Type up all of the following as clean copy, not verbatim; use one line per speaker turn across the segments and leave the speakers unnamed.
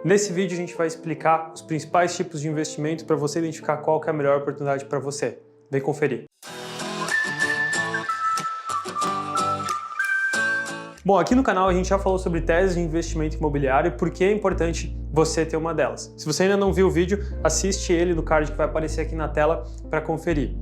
Nesse vídeo a gente vai explicar os principais tipos de investimento para você identificar qual que é a melhor oportunidade para você. Vem conferir. Bom, aqui no canal a gente já falou sobre teses de investimento imobiliário e por que é importante você ter uma delas. Se você ainda não viu o vídeo, assiste ele no card que vai aparecer aqui na tela para conferir.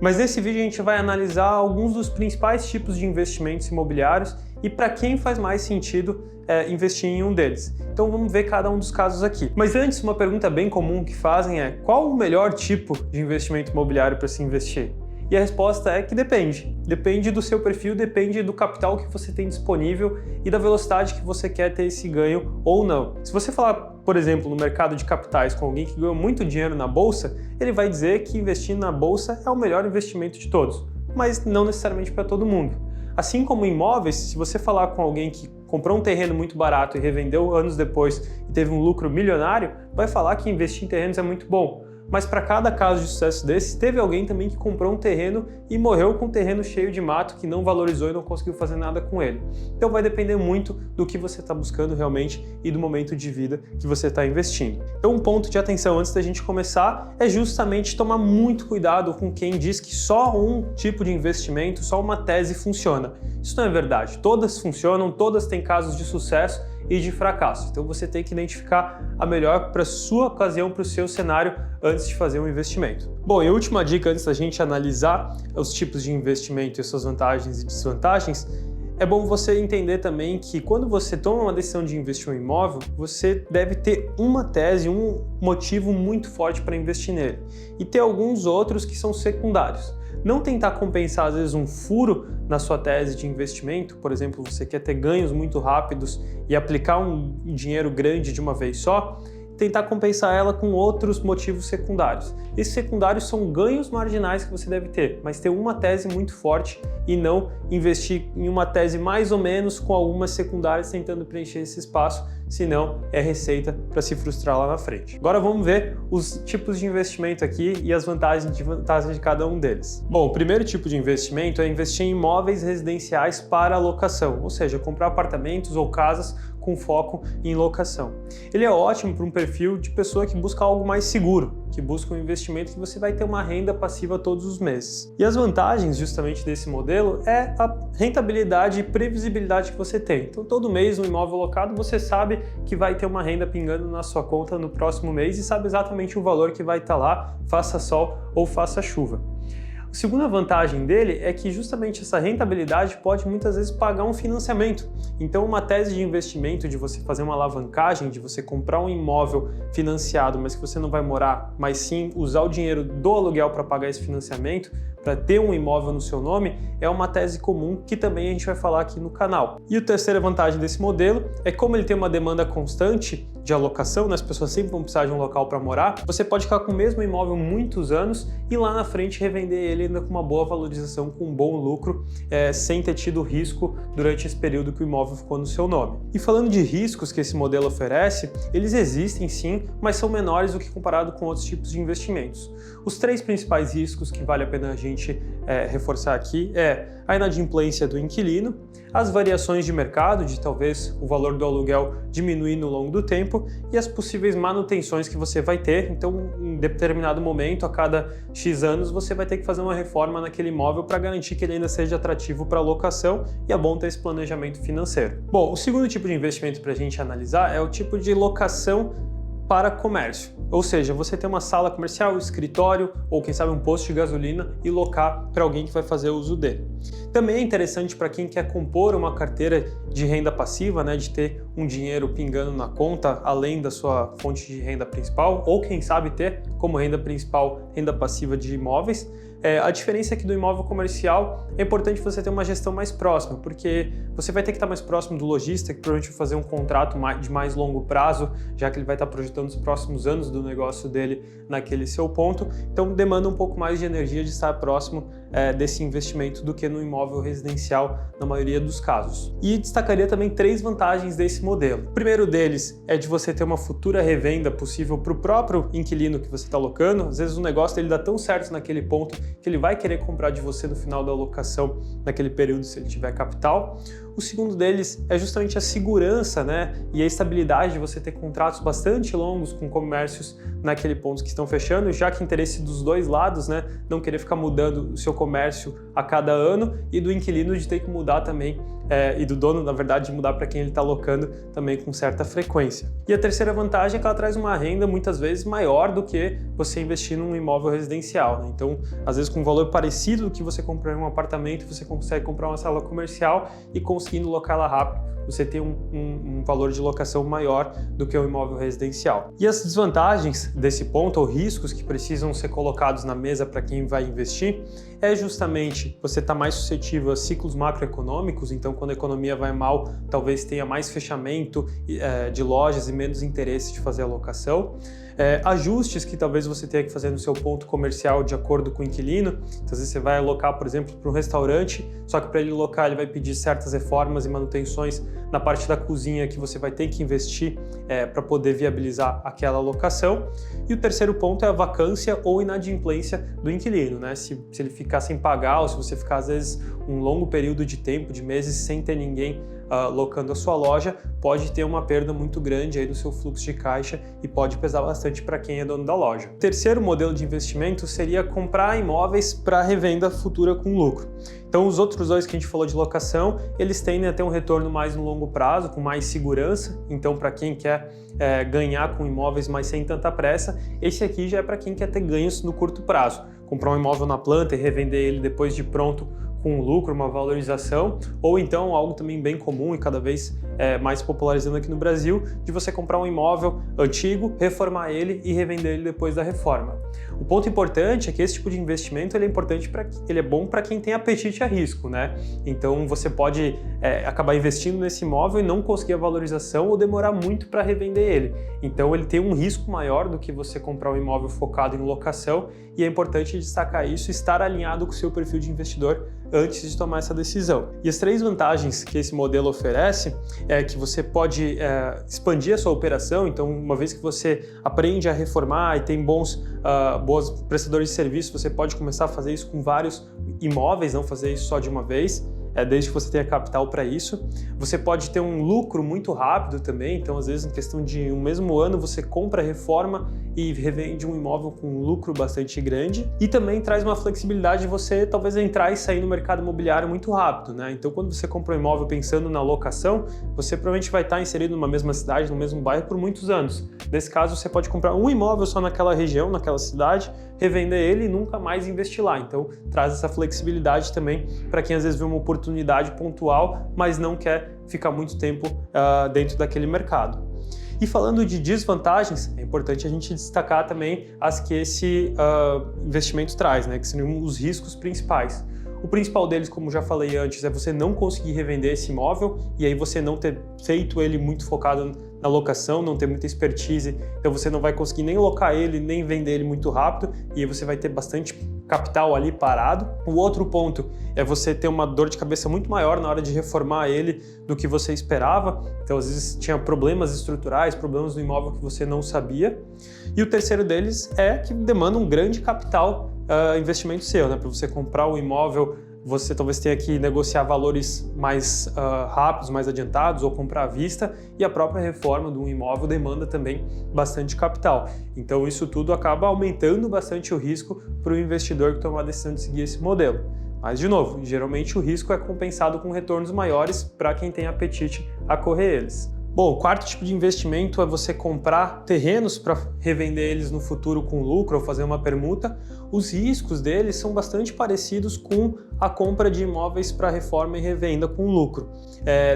Mas nesse vídeo a gente vai analisar alguns dos principais tipos de investimentos imobiliários e para quem faz mais sentido investir em um deles. Então vamos ver cada um dos casos aqui. Mas antes, uma pergunta bem comum que fazem é: qual o melhor tipo de investimento imobiliário para se investir? E a resposta é que depende. Depende do seu perfil, depende do capital que você tem disponível e da velocidade que você quer ter esse ganho ou não. Se você falar, por exemplo, no mercado de capitais com alguém que ganhou muito dinheiro na bolsa, ele vai dizer que investir na bolsa é o melhor investimento de todos, mas não necessariamente para todo mundo. Assim como em imóveis, se você falar com alguém que comprou um terreno muito barato e revendeu anos depois e teve um lucro milionário, vai falar que investir em terrenos é muito bom. Mas para cada caso de sucesso desse, teve alguém também que comprou um terreno e morreu com um terreno cheio de mato que não valorizou e não conseguiu fazer nada com ele. Então vai depender muito do que você está buscando realmente e do momento de vida que você está investindo. Então um ponto de atenção antes da gente começar é justamente tomar muito cuidado com quem diz que só um tipo de investimento, só uma tese funciona. Isso não é verdade. Todas funcionam, todas têm casos de sucesso e de fracasso. Então você tem que identificar a melhor para a sua ocasião, para o seu cenário, antes de fazer um investimento. Bom, e a última dica antes da gente analisar os tipos de investimento e suas vantagens e desvantagens, é bom você entender também que quando você toma uma decisão de investir em um imóvel, você deve ter uma tese, um motivo muito forte para investir nele e ter alguns outros que são secundários. Não tentar compensar, às vezes, um furo na sua tese de investimento, por exemplo, você quer ter ganhos muito rápidos e aplicar um dinheiro grande de uma vez só, tentar compensar ela com outros motivos secundários. Esses secundários são ganhos marginais que você deve ter, mas ter uma tese muito forte e não investir em uma tese mais ou menos com algumas secundárias tentando preencher esse espaço, senão é receita para se frustrar lá na frente. Agora vamos ver os tipos de investimento aqui e as vantagens e desvantagens de cada um deles. Bom, o primeiro tipo de investimento é investir em imóveis residenciais para locação, ou seja, comprar apartamentos ou casas com foco em locação. Ele é ótimo para um perfil de pessoa que busca algo mais seguro, que busca um investimento que você vai ter uma renda passiva todos os meses. E as vantagens justamente desse modelo é a rentabilidade e previsibilidade que você tem. Então todo mês um imóvel locado você sabe que vai ter uma renda pingando na sua conta no próximo mês e sabe exatamente o valor que vai estar lá, faça sol ou faça chuva. A segunda vantagem dele é que justamente essa rentabilidade pode muitas vezes pagar um financiamento. Então uma tese de investimento, de você fazer uma alavancagem, de você comprar um imóvel financiado, mas que você não vai morar, mas sim usar o dinheiro do aluguel para pagar esse financiamento, para ter um imóvel no seu nome, é uma tese comum que também a gente vai falar aqui no canal. E a terceira vantagem desse modelo é como ele tem uma demanda constante de alocação, né? As pessoas sempre vão precisar de um local para morar, você pode ficar com o mesmo imóvel muitos anos e lá na frente revender ele ainda com uma boa valorização, com um bom lucro, sem ter tido risco durante esse período que o imóvel ficou no seu nome. E falando de riscos que esse modelo oferece, eles existem sim, mas são menores do que comparado com outros tipos de investimentos. Os três principais riscos que vale a pena a gente reforçar aqui é a inadimplência do inquilino, as variações de mercado, de talvez o valor do aluguel diminuir no longo do tempo e as possíveis manutenções que você vai ter. Então, em determinado momento, a cada X anos, você vai ter que fazer uma reforma naquele imóvel para garantir que ele ainda seja atrativo para locação e é bom ter esse planejamento financeiro. Bom, o segundo tipo de investimento para a gente analisar é o tipo de locação para comércio, ou seja, você tem uma sala comercial, escritório ou quem sabe um posto de gasolina e locar para alguém que vai fazer uso dele. Também é interessante para quem quer compor uma carteira de renda passiva, né, de ter um dinheiro pingando na conta além da sua fonte de renda principal, ou quem sabe ter como renda principal renda passiva de imóveis. A diferença é que do imóvel comercial é importante você ter uma gestão mais próxima, porque você vai ter que estar mais próximo do lojista, que provavelmente vai fazer um contrato de mais longo prazo, já que ele vai estar projetando os próximos anos do negócio dele naquele seu ponto. Então demanda um pouco mais de energia de estar próximo desse investimento do que no imóvel residencial na maioria dos casos. E destacaria também 3 vantagens desse modelo. O primeiro deles é de você ter uma futura revenda possível para o próprio inquilino que você está alocando. Às vezes o negócio dele dá tão certo naquele ponto que ele vai querer comprar de você no final da alocação naquele período se ele tiver capital. O O segundo deles é justamente a segurança, né, e a estabilidade de você ter contratos bastante longos com comércios naquele ponto que estão fechando, já que o interesse dos dois lados, né, não querer ficar mudando o seu comércio a cada ano e do inquilino de ter que mudar também, e do dono, na verdade, de mudar para quem ele está alocando também com certa frequência. E a terceira vantagem é que ela traz uma renda muitas vezes maior do que você investir num imóvel residencial, né? Então, às vezes com um valor parecido do que você comprou em um apartamento, você consegue comprar uma sala comercial e conseguindo locá-la rápido, você tem um valor de locação maior do que o imóvel residencial. E as desvantagens desse ponto, ou riscos que precisam ser colocados na mesa para quem vai investir, é justamente você estar mais suscetível a ciclos macroeconômicos, então quando a economia vai mal, talvez tenha mais fechamento de lojas e menos interesse de fazer a locação. Ajustes que talvez você tenha que fazer no seu ponto comercial de acordo com o inquilino. Então, às vezes você vai alocar, por exemplo, para um restaurante, só que para ele alocar ele vai pedir certas reformas e manutenções na parte da cozinha que você vai ter que investir para poder viabilizar aquela alocação. E o terceiro ponto é a vacância ou inadimplência do inquilino, né? Se ele ficar sem pagar ou se você ficar, às vezes, um longo período de tempo, de meses, sem ter ninguém locando a sua loja, pode ter uma perda muito grande aí no seu fluxo de caixa e pode pesar bastante para quem é dono da loja. O terceiro modelo de investimento seria comprar imóveis para revenda futura com lucro. Então, os outros dois que a gente falou de locação, eles tendem a ter um retorno mais no longo prazo, com mais segurança. Então, para quem quer ganhar com imóveis, mas sem tanta pressa, esse aqui já é para quem quer ter ganhos no curto prazo. Comprar um imóvel na planta e revender ele depois de pronto com um lucro, uma valorização, ou então algo também bem comum e cada vez mais popularizando aqui no Brasil, de você comprar um imóvel antigo, reformar ele e revender ele depois da reforma. O ponto importante é que esse tipo de investimento ele é bom para quem tem apetite a risco, né? Então você pode acabar investindo nesse imóvel e não conseguir a valorização ou demorar muito para revender ele. Então ele tem um risco maior do que você comprar um imóvel focado em locação e é importante destacar isso e estar alinhado com o seu perfil de investidor antes de tomar essa decisão. E as três vantagens que esse modelo oferece é que você pode expandir a sua operação, então uma vez que você aprende a reformar e tem bons prestadores de serviço, você pode começar a fazer isso com vários imóveis, não fazer isso só de uma vez. Desde que você tenha capital para isso. Você pode ter um lucro muito rápido também, então às vezes em questão de um mesmo ano você compra, reforma e revende um imóvel com um lucro bastante grande. E também traz uma flexibilidade de você talvez entrar e sair no mercado imobiliário muito rápido, né? Então quando você compra um imóvel pensando na locação, você provavelmente vai estar inserido numa mesma cidade, no mesmo bairro por muitos anos. Nesse caso você pode comprar um imóvel só naquela região, naquela cidade, revender ele e nunca mais investir lá. Então traz essa flexibilidade também para quem às vezes vê uma oportunidade pontual, mas não quer ficar muito tempo dentro daquele mercado. E falando de desvantagens, é importante a gente destacar também as que esse investimento traz, né, que são os riscos principais. O principal deles, como já falei antes, é você não conseguir revender esse imóvel e aí você não ter feito ele muito focado na locação, não ter muita expertise, então você não vai conseguir nem locar ele, nem vender ele muito rápido e aí você vai ter bastante capital ali parado. O outro ponto é você ter uma dor de cabeça muito maior na hora de reformar ele do que você esperava, então às vezes tinha problemas estruturais, problemas no imóvel que você não sabia. E o terceiro deles é que demanda um grande capital investimento seu, né? Para você comprar o imóvel, você talvez tenha que negociar valores mais rápidos, mais adiantados, ou comprar à vista, e a própria reforma de um imóvel demanda também bastante capital. Então isso tudo acaba aumentando bastante o risco para o investidor que tomar a decisão de seguir esse modelo. Mas, de novo, geralmente o risco é compensado com retornos maiores para quem tem apetite a correr eles. Bom, o quarto tipo de investimento é você comprar terrenos para revender eles no futuro com lucro ou fazer uma permuta. Os riscos deles são bastante parecidos com a compra de imóveis para reforma e revenda com lucro.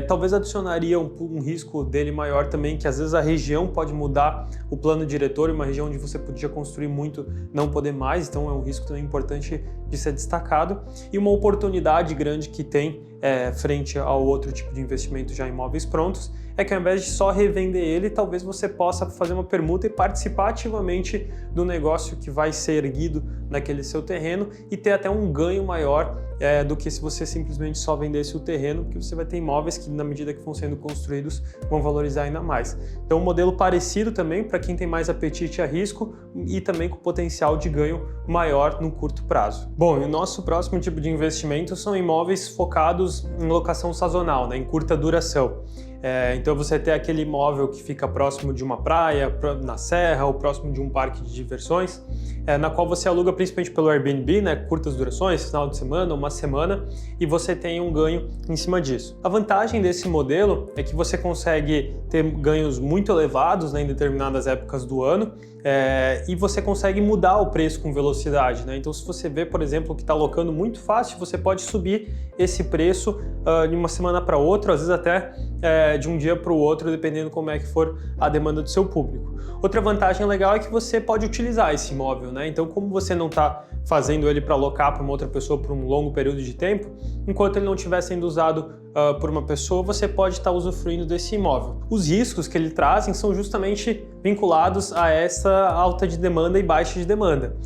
Talvez adicionaria um risco dele maior também, que às vezes a região pode mudar o plano diretor, uma região onde você podia construir muito, não poder mais, então é um risco também importante de ser destacado. E uma oportunidade grande que tem frente ao outro tipo de investimento já em imóveis prontos, é que ao invés de só revender ele, talvez você possa fazer uma permuta e participar ativamente do negócio que vai ser erguido naquele seu terreno e ter até um ganho maior do que se você simplesmente só vendesse o terreno, porque você vai ter imóveis que, na medida que vão sendo construídos, vão valorizar ainda mais. Então, um modelo parecido também para quem tem mais apetite a risco e também com potencial de ganho maior no curto prazo. Bom, e o nosso próximo tipo de investimento são imóveis focados em locação sazonal, né, em curta duração. Então você tem aquele imóvel que fica próximo de uma praia, na serra ou próximo de um parque de diversões, na qual você aluga principalmente pelo Airbnb, né, curtas durações, final de semana, uma semana, e você tem um ganho em cima disso. A vantagem desse modelo é que você consegue ter ganhos muito elevados, né, em determinadas épocas do ano, e você consegue mudar o preço com velocidade, né? Então, se você vê, por exemplo, que está alocando muito fácil, você pode subir esse preço de uma semana para outra, às vezes até de um dia para o outro, dependendo como é que for a demanda do seu público. Outra vantagem legal é que você pode utilizar esse imóvel, né? Então, como você não está fazendo ele para alocar para uma outra pessoa por um longo período de tempo, enquanto ele não estiver sendo usado por uma pessoa, você pode estar usufruindo desse imóvel. Os riscos que ele trazem são justamente vinculados a essa alta de demanda e baixa de demanda.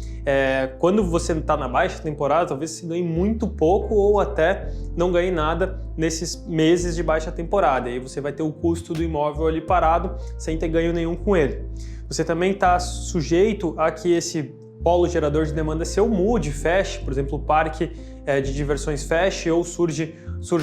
Quando você está na baixa temporada, talvez você ganhe muito pouco ou até não ganhe nada nesses meses de baixa temporada. E aí você vai ter o custo do imóvel ali parado sem ter ganho nenhum com ele. Você também está sujeito a que esse polo gerador de demanda seu mude, feche, por exemplo, o parque de diversões feche ou surge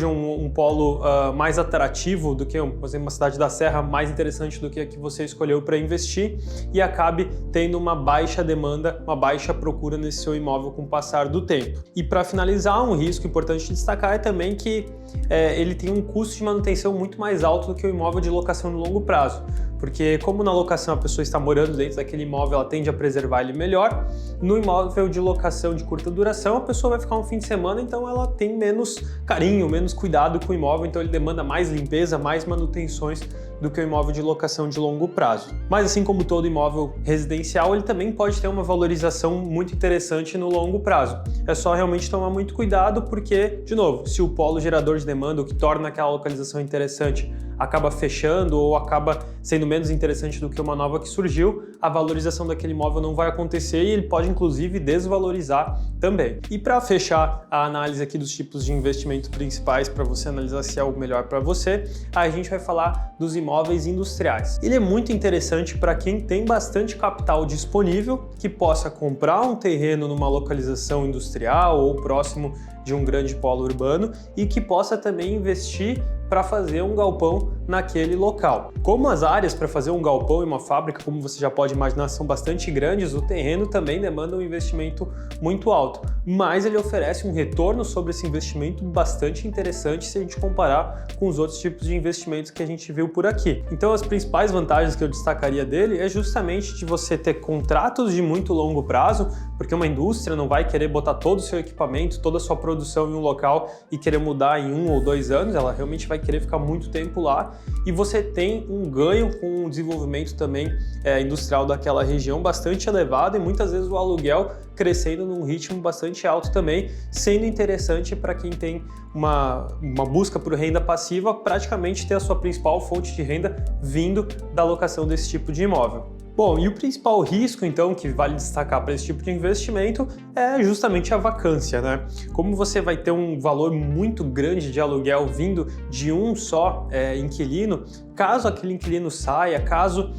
um polo mais atrativo do que, por exemplo, uma cidade da Serra mais interessante do que a que você escolheu para investir e acabe tendo uma baixa demanda, uma baixa procura nesse seu imóvel com o passar do tempo. E para finalizar, um risco importante de destacar é também que ele tem um custo de manutenção muito mais alto do que o imóvel de locação de longo prazo. Porque como na locação a pessoa está morando dentro daquele imóvel, ela tende a preservar ele melhor. No imóvel de locação de curta duração, a pessoa vai ficar um fim de semana, então ela tem menos carinho, menos cuidado com o imóvel, então ele demanda mais limpeza, mais manutenções do que o imóvel de locação de longo prazo. Mas assim como todo imóvel residencial, ele também pode ter uma valorização muito interessante no longo prazo. É só realmente tomar muito cuidado porque, de novo, se o polo gerador de demanda, o que torna aquela localização interessante, acaba fechando ou acaba sendo menos interessante do que uma nova que surgiu, a valorização daquele imóvel não vai acontecer e ele pode inclusive desvalorizar também. E para fechar a análise aqui dos tipos de investimento principais para você analisar se é o melhor para você, a gente vai falar dos imóveis industriais. Ele é muito interessante para quem tem bastante capital disponível, que possa comprar um terreno numa localização industrial ou próximo de um grande polo urbano e que possa também investir para fazer um galpão naquele local. Como as áreas para fazer um galpão e uma fábrica, como você já pode imaginar, são bastante grandes, o terreno também demanda um investimento muito alto, mas ele oferece um retorno sobre esse investimento bastante interessante se a gente comparar com os outros tipos de investimentos que a gente viu por aqui. Então, as principais vantagens que eu destacaria dele é justamente de você ter contratos de muito longo prazo, porque uma indústria não vai querer botar todo o seu equipamento, toda a sua produção em um local e querer mudar em 1 ou 2 anos, ela realmente vai querer ficar muito tempo lá, e você tem um ganho com o desenvolvimento também industrial daquela região bastante elevado e muitas vezes o aluguel crescendo num ritmo bastante alto também, sendo interessante para quem tem uma busca por renda passiva, praticamente ter a sua principal fonte de renda vindo da locação desse tipo de imóvel. Bom, e o principal risco, então, que vale destacar para esse tipo de investimento é justamente a vacância, né? Como você vai ter um valor muito grande de aluguel vindo de um só inquilino, caso aquele inquilino saia, caso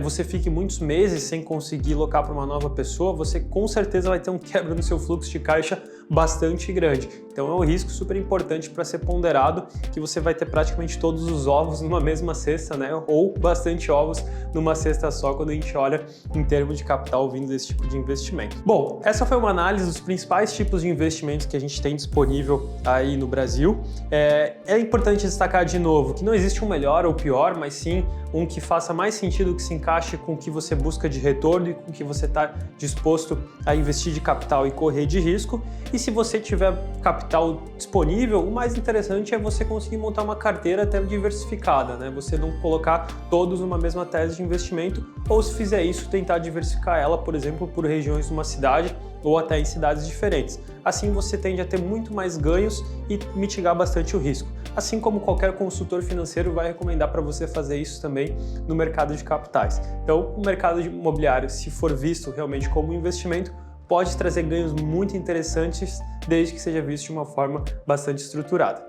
você fique muitos meses sem conseguir locar para uma nova pessoa, você com certeza vai ter um quebra no seu fluxo de caixa bastante grande. Então é um risco super importante para ser ponderado, que você vai ter praticamente todos os ovos numa mesma cesta, né? Ou bastante ovos numa cesta só quando a gente olha em termos de capital vindo desse tipo de investimento. Bom, essa foi uma análise dos principais tipos de investimentos que a gente tem disponível aí no Brasil. É importante destacar de novo que não existe um melhor ou pior, mas sim um que faça mais sentido, que se encaixe com o que você busca de retorno e com o que você está disposto a investir de capital e correr de risco. E se você tiver capital disponível, o mais interessante é você conseguir montar uma carteira até diversificada, né? Você não colocar todos numa mesma tese de investimento, ou se fizer isso, tentar diversificar ela, por exemplo, por regiões de uma cidade ou até em cidades diferentes. assim você tende a ter muito mais ganhos e mitigar bastante o risco. Assim como qualquer consultor financeiro vai recomendar para você fazer isso também no mercado de capitais. Então, o mercado imobiliário, se for visto realmente como investimento, pode trazer ganhos muito interessantes desde que seja visto de uma forma bastante estruturada.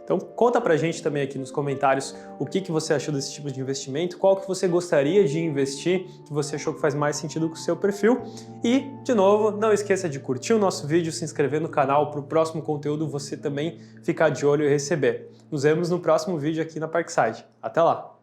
Então conta pra gente também aqui nos comentários o que você achou desse tipo de investimento, qual que você gostaria de investir, que você achou que faz mais sentido com o seu perfil. E, de novo, não esqueça de curtir o nosso vídeo, se inscrever no canal para o próximo conteúdo você também ficar de olho e receber. Nos vemos no próximo vídeo aqui na Parkside. Até lá!